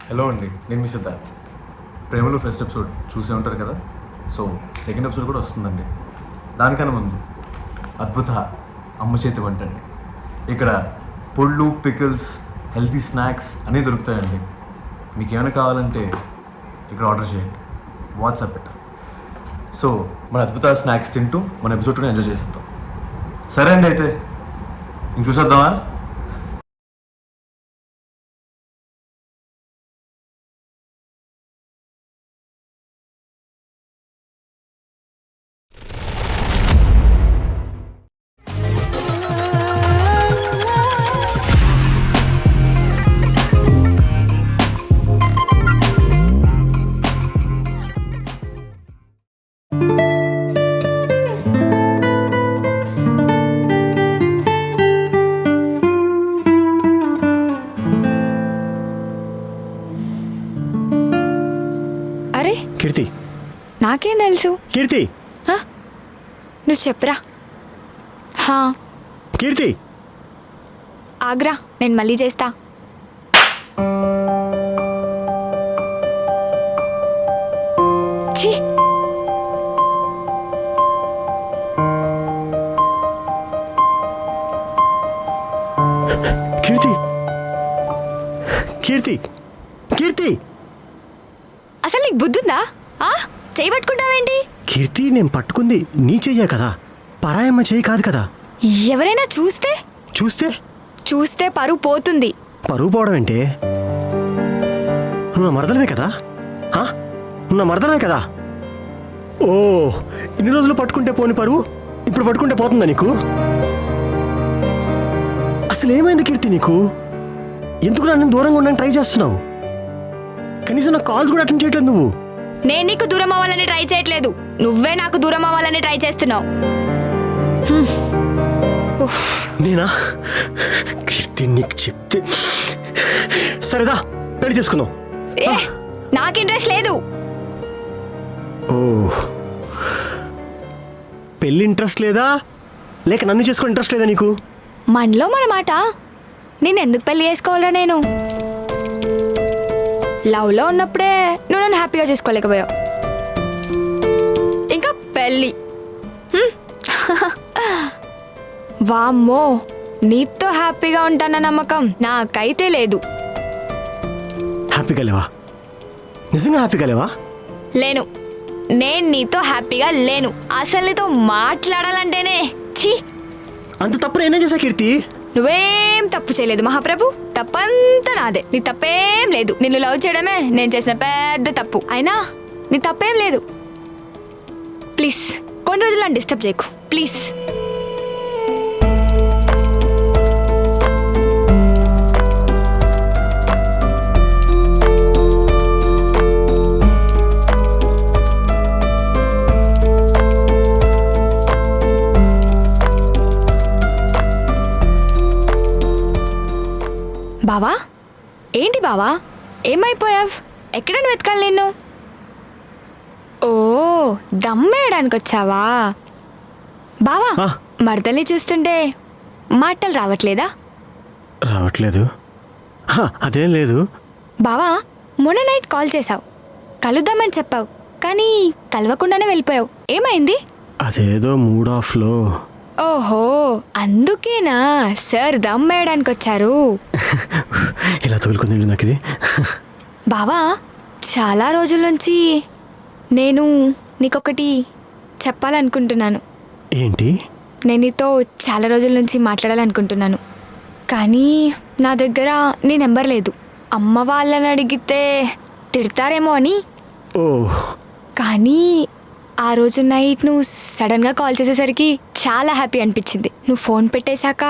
Hello అండి, నేను మీ సిద్ధార్థ్. ప్రేమలో ఫస్ట్ ఎపిసోడ్ చూసే ఉంటారు కదా. సో సెకండ్ ఎపిసోడ్ కూడా వస్తుందండి. దానికన్నా ముందు అద్భుత అమ్మ చేతి వంట అండి. ఇక్కడ పొళ్ళు, పికిల్స్, హెల్తీ స్నాక్స్ అన్నీ దొరుకుతాయండి. మీకు ఏమైనా కావాలంటే ఇక్కడ ఆర్డర్ చేయండి, వాట్సాప్ పెట్ట. సో మన అద్భుత స్నాక్స్ తింటూ మన ఎపిసోడ్ని ఎంజాయ్ చేసేద్దాం. సరే అండి, అయితే ఇంక చూసేద్దామా? అరే కీర్తి, నాకేం తెలుసు? కీర్తి, నువ్వు చెప్పరా. హా, కీర్తి. ఆగ్రా, నేను మళ్ళీ చేస్తా. ఛీ, కీర్తి, కీర్తి, కీర్తి, అసలు నీకు బుద్ధుందా? చేయి పట్టుకుంటావేంటి? కీర్తి, నేను పట్టుకుంది నీ చెయ్యే కదా, పరాయమ్మ చెయ్యి కాదు కదా. ఎవరైనా చూస్తే చూస్తే చూస్తే పరువు పోతుంది. పరువు పోవడం ఏంటే? నువ్వు నా మరదలవే కదా. నువ్వు నా మరదలవే కదా. ఓ, ఇన్ని రోజులు పట్టుకుంటే పోని పరువు ఇప్పుడు పట్టుకుంటే పోతుందా నీకు? అసలు ఏమైంది కీర్తి నీకు? ఎందుకు నన్ను దూరంగా ఉండడానికి ట్రై చేస్తున్నావు? కనీసం నా కాల్స్ కూడా అటెండ్ చేయట్లేదు నువ్వు. నేను నీకు దూరం అవ్వాలని ట్రై చేయట్లేదు, నువ్వే నాకు దూరం అవ్వాలని ట్రై చేస్తున్నావు. నేనా? కీర్తి, నీకు చెప్తే సరేదా, పెళ్లి చేసుకుందాం. ఏ, నాకు ఇంట్రెస్ట్ లేదు. ఓ, పెళ్లి ఇంట్రెస్ట్ లేదా, లేక నన్ను చేసుకో ఇంట్రెస్ట్ లేదా నీకు? మనలో మన మాట. నేను ఎందుకు పెళ్లి చేసుకోవాలా? నేను లవ్లో ఉన్నప్పుడే నువ్వు నన్ను హ్యాపీగా చేసుకోలేకపోయావు, ఇంకా పెళ్ళి. వామ్మో, నీతో హ్యాపీగా ఉంటానన్న నమ్మకం నాకైతే లేదు. హ్యాపీగా లేవా? నిజంగా హ్యాపీగా లేవా? లేను, నేను నీతో హ్యాపీగా లేను. అసలు నీతో మాట్లాడాలంటేనే ఛీ. అంత తప్పు నేనే చేశా కీర్తి. నువ్వేం తప్పు చేయలేదు మహాప్రభు, తప్పంతా నాదే. నీ తప్పేం లేదు. నిన్ను లవ్ చేయడమే నేను చేసిన పెద్ద తప్పు. అయినా నీ తప్పేం లేదు. ప్లీజ్ కొన్ని రోజులు నన్ను డిస్టర్బ్ చేయకు ప్లీజ్. బావా, ఏంటి బావా, ఏమైపోయావ్? ఎక్కడని వెతకాలి నిన్ను? ఓ, దమ్మేయడానికి వచ్చావా? బావా, మరదల్ని చూస్తుంటే మాటలు రావట్లేదా? రావట్లేదు, అదేం లేదు. బావా, మొన్న నైట్ కాల్ చేసావు, కలుద్దామని చెప్పావు, కానీ కలవకుండానే వెళ్ళిపోయావు. ఏమైంది? అదేదో మూడ్ ఆఫ్లో. ఓహో, అందుకేనా సార్ దమ్ వేయడానికి వచ్చారు? ఇలా తగులుకుంది నాకు ఇది. బావా, చాలా రోజుల నుంచి నేను నీకొకటి చెప్పాలనుకుంటున్నాను. ఏంటి? నేను నీతో చాలా రోజుల నుంచి మాట్లాడాలనుకుంటున్నాను, కానీ నా దగ్గర నీ నెంబర్ లేదు. అమ్మ వాళ్ళని అడిగితే తిడతారేమో అని. ఓ, కానీ ఆ రోజు నైట్ నువ్వు సడన్గా కాల్ చేసేసరికి చాలా హ్యాపీ అనిపించింది. నువ్వు ఫోన్ పెట్టేశాక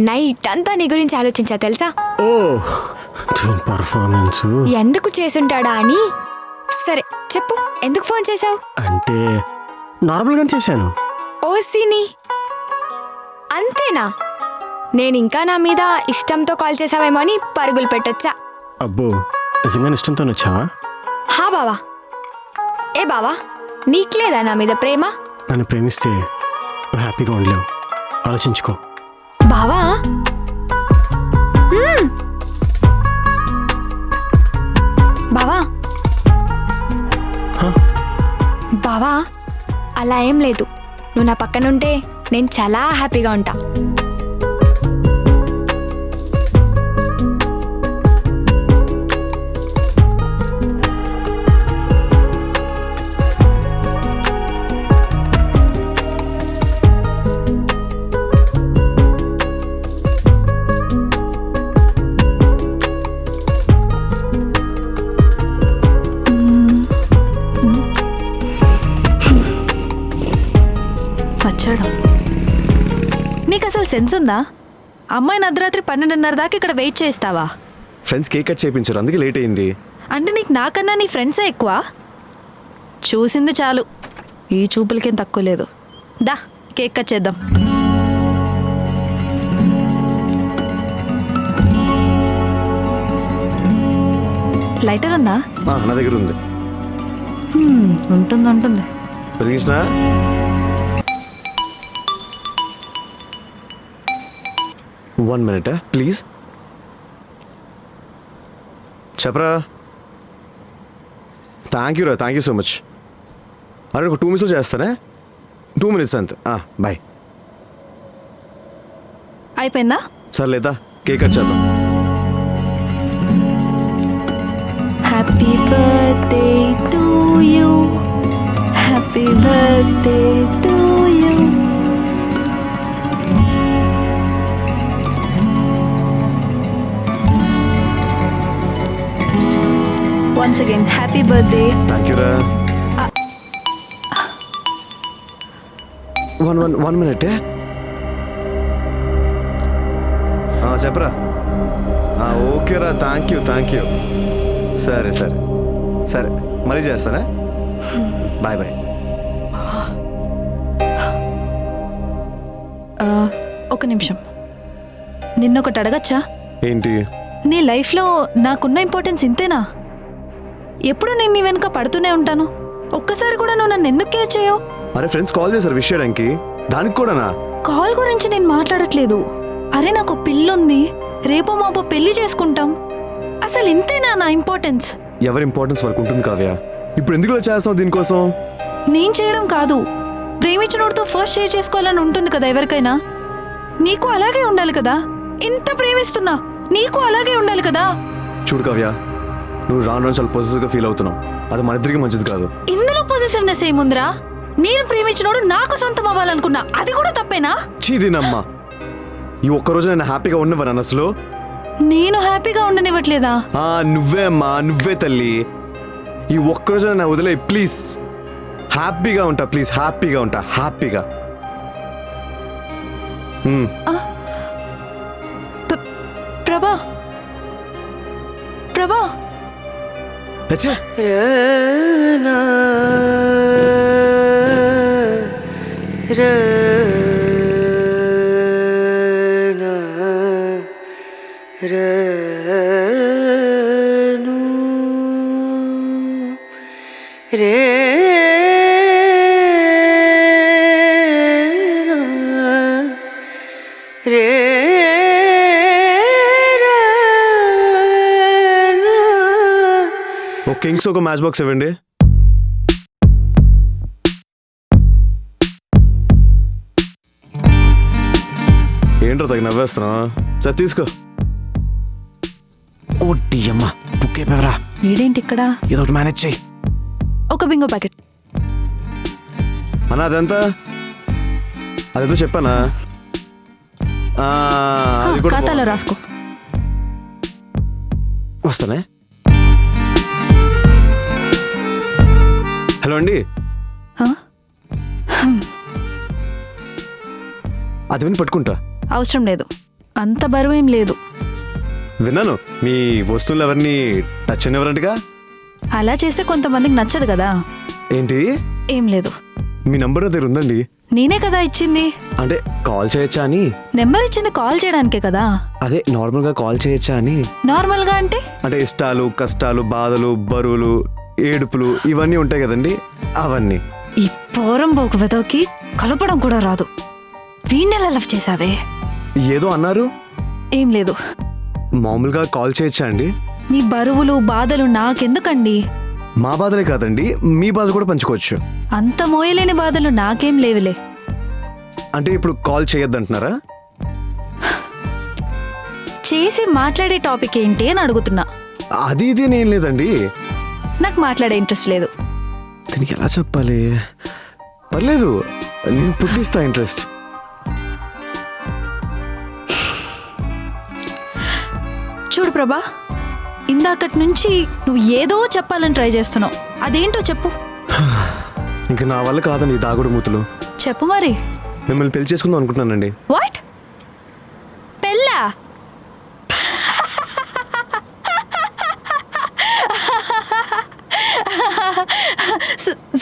నైట్ అంతా నీ గురించి ఆలోచించా తెలుసా? ఓ, పర్ఫార్మెన్స్ ఎందుకు చేసుంటాడా అని. సరే చెప్పు, ఎందుకు ఫోన్ చేశావు? అంటే నార్మల్గానే చేశాను. ఓసిని, అంతేనా? నేను ఇంకా నా మీద ఇష్టంతో కాల్ చేసావేమో అని పరుగులు పెట్టొచ్చా. అబ్బో, నిజంగా ఇష్టంతో వచ్చావా? హా బావా. ఏ బావా, నీకులేదా నా మీద ప్రేమ? నన్ను ప్రేమిస్తే హ్యాపీగా ఉండలేవు, ఆలోచించుకో. బావా, బావా బావా అలా ఏం లేదు. నువ్వు నా పక్కనుంటే నేను చాలా హ్యాపీగా ఉంటా. వచ్చాడు. నీకు అసలు సెన్స్ ఉందా? అమ్మాయిని అర్ధరాత్రి 12:30 దాకా ఇక్కడ వెయిట్ చేస్తావా? ఫ్రెండ్స్ కేక్ కట్ చేయించారు, అందుకే లేట్ అయింది. అంటే నీకు నాకన్నా నీ ఫ్రెండ్సే ఎక్కువ. చూసింది చాలు, ఈ చూపులకేం తక్కువ లేదు. దా కేక్ కట్ చేద్దాం. లైటర్ ఉందా? నా దగ్గర ఉంది. ఉంటుంది ఉంటుంది. వెలిగించినా? One minute please. చెప్పరా. Thank you so much. అరే ఒక 2 minutes చేస్తానే. 2 minutes అంతే. బాయ్. అయిపోయిందా? సర్లేదా కేక్ కట్ చేద్దాం. Happy birthday to you, happy birthday to you. Once again, happy birthday. Thank you రా. One minute. చెప్పరా. ఓకేరా, థ్యాంక్ యూ. సరే మళ్ళీ చేస్తారా. బాయ్. ఒక నిమిషం, నిన్నొకటి అడగచ్చా? ఏంటి? నీ లైఫ్లో నాకున్న ఇంపార్టెన్స్ ఇంతేనా? ఎప్పుడు నేను నీ వెనుక పడుతూనే ఉంటాను. ఒక్కసారి కూడా నువ్వు నన్ను ఎందుకు కేర్ చేయవు? అరే ఫ్రెండ్స్ కాల్ చేశారు విష్ చేయడానికి, దానికి కూడానా? కాల్ గురించి నేను మాట్లాడట్లేదు. అరే నాకు పిల్లుంది, రేపో మాపో పెళ్లి చేసుకుంటాం. అసలు ఇంతేనా నా ఇంపార్టెన్స్? ఎవరి ఇంపార్టెన్స్ వరకు ఉంటుంది కావ్య. ఇప్పుడు ఎందుకు ఇలా చేస్తావు దీనికోసం? నేను చేయడం కాదు, ప్రేమించినోడితో ఫస్ట్ షేర్ చేసుకోవాలని ఉంటుంది కదా ఎవరికైనా. నీకు అలాగే ఉండాలి కదా. ఇంత ప్రేమిస్తున్నా, నీకు అలాగే ఉండాలి కదా. చూడు కావ్య, నువ్వు రాను చాలా పొజిటివ్గా ఫీల్ అవుతున్నావు. అది మన ఇద్దరికి మంచిది కాదు. ఇందులో పొజిటివ్నెస్ ఏముందిరా? నేను ప్రేమించినోడు నాకు సొంతం అవ్వాలనుకున్నా, అది కూడా తప్పేనా? చీదీనమ్మా, ఈ ఒక్కరోజు నేను హ్యాపీగా ఉన్నవరా అసలు? నేను హ్యాపీగా ఉండనివ్వట్లేదా? నువ్వే అమ్మా, నువ్వే తల్లి. ఈ ఒక్కరోజు నన్ను వదిలే ప్లీజ్. హ్యాపీగా ఉంటా ప్లీజ్, హ్యాపీగా. ప్రభా అచ్చా. ఒక కింగ్స్ ఒక మ్యాచ్ బాక్స్ ఇవ్వండి. ఏంట్రా తగ్గ నవ్వేస్తున్నా? సరే తీసుకో. ఓటి అమ్మా, బుక్ అయిపోయావరా. వీడేంటి ఇక్కడ? ఏదో ఒకటి మేనేజ్ చెయ్యి. ఒక బింగో ప్యాకెట్ అన్నా. అదేదో చెప్పానా? అది కూడా ఖాతాలో రాసుకో. వస్తానే. హలో అండి. అది విని పట్టుకుంటా. అవసరం లేదు, అంత బరువు ఏం లేదు. విన్నాను, మీ వస్తువులు ఎవరిని టచ్ ఎవరంటగా. అలా చేస్తే కొంతమందికి నచ్చదు కదా. ఏంటి? ఏం లేదు. మీ నంబర్ దగ్గర ఉందండి. నేనే కదా ఇచ్చింది. అంటే కాల్ చేయొచ్చా అని. నెంబర్ ఇచ్చింది కాల్ చేయడానికే కదా. అదే నార్మల్ గా కాల్ చేయొచ్చా అని. నార్మల్ గా అంటే ఇష్టాలు, కష్టాలు, బాధలు, బరువులు, ఏడుపులు ఇవన్నీ ఉంటాయి కదండి, అవన్నీ. ఈ పోరం బోకు వెదోకి కలపడం కూడా రాదు. వీణెలా లవ్ చేసావే? ఏదో అన్నారు. ఏం లేదు. మామూలుగా కాల్ చేయొచ్చా అండి? మీ బరువులు బాధలు నాకెందుకండి? మా బాధలే కాదండి, మీ బాధ కూడా పంచుకోవచ్చు. అంత మోయలేని బాధలు నాకేం లేవులే. అంటే ఇప్పుడు కాల్ చేయొద్దంటున్నారా? చేసి మాట్లాడే టాపిక్ ఏంటి అని అడుగుతున్నా. అది ఇది నేను లేదండి. నాకు మాట్లాడే ఇంట్రెస్ట్ లేదు. దీనికి ఎలా చెప్పాలి? పర్లేదు, నేను పుట్టిస్తా ఇంట్రెస్ట్. చూడు ప్రభా, ఇందాకటి నుంచి నువ్వు ఏదో చెప్పాలని ట్రై చేస్తున్నావు. అదేంటో చెప్పు. ఇంకా నా వల్ల కాదండి ఈ దాగుడు మూతులు. చెప్పు మరి. మిమ్మల్ని పెళ్లి చేసుకుందాం అనుకుంటున్నానండి. వాట్? పెళ్ళా?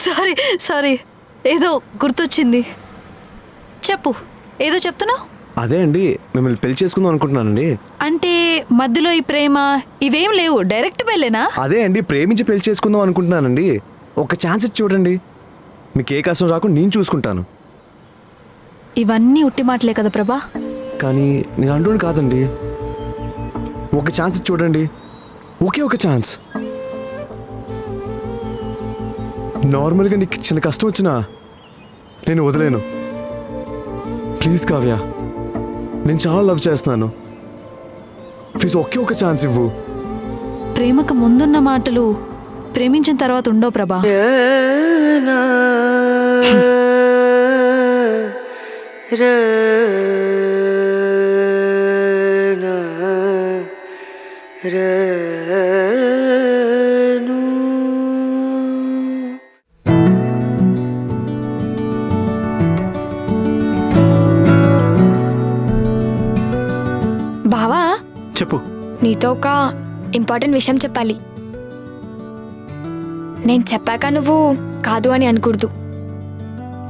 సారీ సారీ, ఏదో గుర్తొచ్చింది. చెప్పు, ఏదో చెప్తున్నావు. అదే అండి, మిమ్మల్ని పెళ్లి చేసుకుందాం అనుకుంటున్నానండి. అంటే మధ్యలో ఈ ప్రేమ ఇవేం లేవు, డైరెక్ట్ పెళ్ళేనా? అదే అండి, ప్రేమించి పెళ్లి చేసుకుందాం అనుకుంటున్నానండి. ఒక ఛాన్స్ ఇచ్చి చూడండి, మీకు ఏ కష్టం రాకుండా నేను చూసుకుంటాను. ఇవన్నీ ఉట్టి మాటలే కదా ప్రభా. కానీ నేను అంటున్నాను కాదండి, ఒక ఛాన్స్ ఇచ్చి చూడండి, ఒకే ఒక ఛాన్స్. నార్మల్గా నీకు చిన్న కష్టం వచ్చినా నేను వదిలేను. ప్లీజ్ కావ్య, నేను చాలా లవ్ చేస్తున్నాను. ప్లీజ్ ఒకే ఒక ఛాన్స్ ఇవ్వు. ప్రేమకు ముందున్న మాటలు ప్రేమించిన తర్వాత ఉండవు ప్రభా. బావా, చెప్పు. నీతో ఒక ఇంపార్టెంట్ విషయం చెప్పాలి. నేను చెప్పాక నువ్వు కాదు అని అనకూడదు.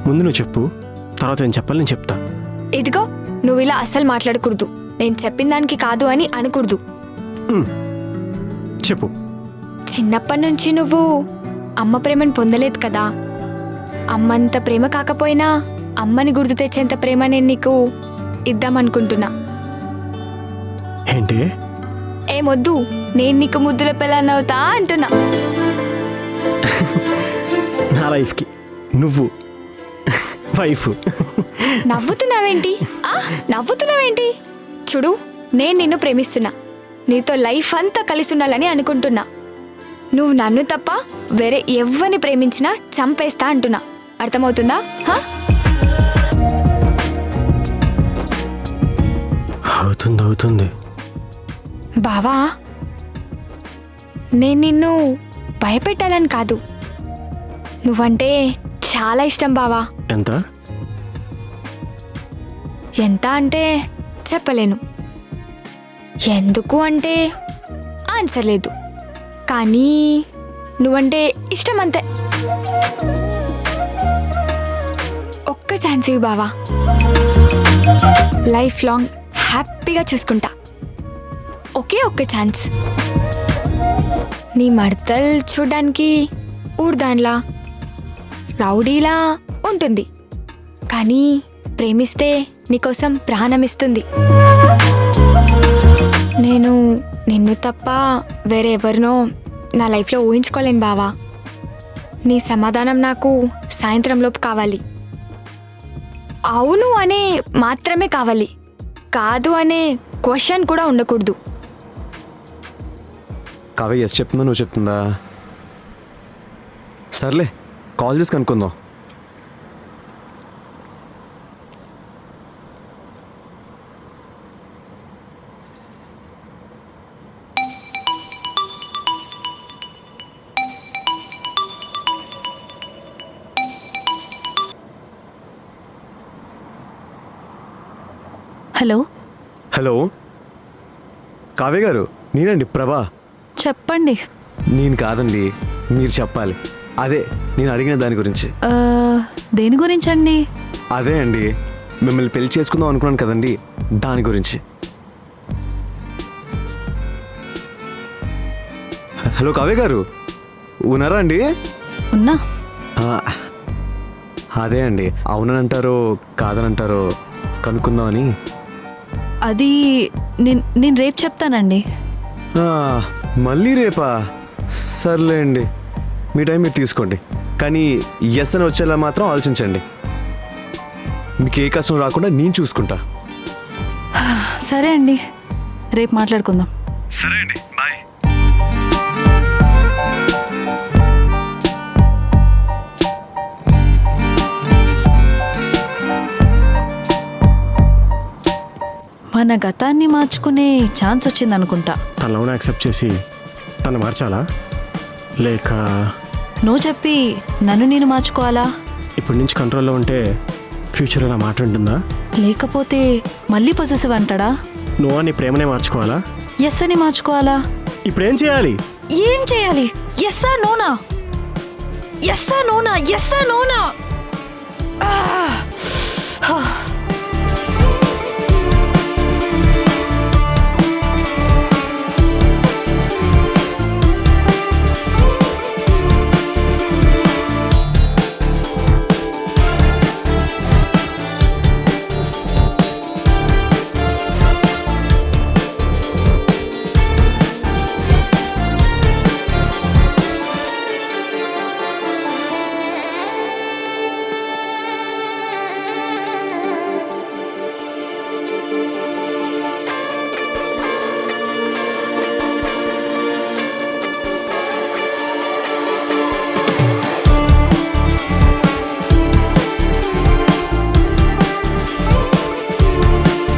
ముందు నువ్వు చెప్పు, తర్వాత నేను చెప్పాలి, నేను చెప్తా. ఇదిగో, నువ్వు ఇలా అస్సలు మాట్లాడకూడదు. నేను చెప్పిన దానికి కాదు అని అనకూడదు. చెప్పు. చిన్నప్పటి నుంచి నువ్వు అమ్మ ప్రేమను పొందలేదు కదా. అమ్మంత ప్రేమ కాకపోయినా అమ్మని గుర్తు తెచ్చేంత ప్రేమ నేను నీకు ఇద్దామనుకుంటున్నా. ఏంటి? ఏమొద్దు, నేను నీకు ముద్దుల పిల్లనవుతా అంటున్నా. నా లైఫ్కి నువ్వు వైఫ్. నవ్వుతున్నావేంటి? నవ్వుతున్నావేంటి? చూడు, నేను నిన్ను ప్రేమిస్తున్నా. నీతో లైఫ్ అంతా కలిసి ఉండాలని అనుకుంటున్నా. నువ్వు నన్ను తప్ప వేరే ఎవ్వరిని ప్రేమించినా చంపేస్తా అంటున్నా. అర్థమవుతుందా? అవుతుంది. బావా, నేను నిన్ను భయపెట్టాలని కాదు. నువ్వంటే చాలా ఇష్టం బావా. ఎంత అంటే చెప్పలేను. ఎందుకు అంటే ఆన్సర్ లేదు. కానీ నువ్వంటే ఇష్టం అంతే. ఒక్క ఛాన్స్ ఇవ్వు బావా. లైఫ్ లాంగ్ హ్యాపీగా చూసుకుంటా. ఒకే ఒక్క ఛాన్స్. నీ మడతలు చూడ్డానికి ఊర్దాన్లా రౌడీలా ఉంటుంది, కానీ ప్రేమిస్తే నీకోసం ప్రాణమిస్తుంది. నేను నిన్ను తప్ప వేరే ఎవరినో నా లైఫ్లో ఊహించుకోలేను బావా. నీ సమాధానం నాకు సాయంత్రంలోపు కావాలి. అవును అనే మాత్రమే కావాలి, కాదు అనే క్వశ్చన్ కూడా ఉండకూడదు. కావ్య ఎస్ చెప్తుందా, నువ్వు చెప్తుందా? సర్లే, కాల్ చేసి కనుక్కుందాం. హలో కావ్య గారు, నేనండి ప్రభా. చెప్పండి. నేను కాదండి, మీరు చెప్పాలి. అదే నేను అడిగిన దాని గురించి. దేని గురించండి? అదే అండి, మిమ్మల్ని పెళ్లి చేసుకుందాం అనుకున్నాను కదండి, దాని గురించి. హలో కావ్య గారు, ఉన్నారా అండి? ఉన్నా. అదే అండి, అవునంటారో కాదనంటారో కనుక్కుందామని. అది నేను రేపు చెప్తానండి. మళ్ళీ రేపా? సర్లేండి, మీ టైం మీరు తీసుకోండి, కానీ ఎస్ అని వచ్చేలా మాత్రం ఆలోచించండి. మీకు ఏ కష్టం రాకుండా నేను చూసుకుంటా. సరే అండి, రేపు మాట్లాడుకుందాం. సరే అండి, బాయ్. మన గతాన్ని మార్చుకునే ఛాన్స్ వచ్చింది అనుకుంటా. తన లవ్ని యాక్సెప్ట్ చేసి తను మార్చాలా, లేక నువ్వు చెప్పి నన్ను నేను మార్చుకోవాలా? ఇప్పటి నుంచి కంట్రోల్లో ఉంటే ఫ్యూచర్లో నా మాట ఉంటుందా, లేకపోతే మళ్ళీ పొసెసివ్ అంటాడా? నువ్వు నీ ప్రేమనే మార్చుకోవాలా? ఎస్ అని మార్చుకోవాలా? ఇప్పుడు ఏం చేయాలి? ఏం చేయాలి? ఎస్సా నోనా? ఎస్సా నోనా? ఎస్సా నోనా?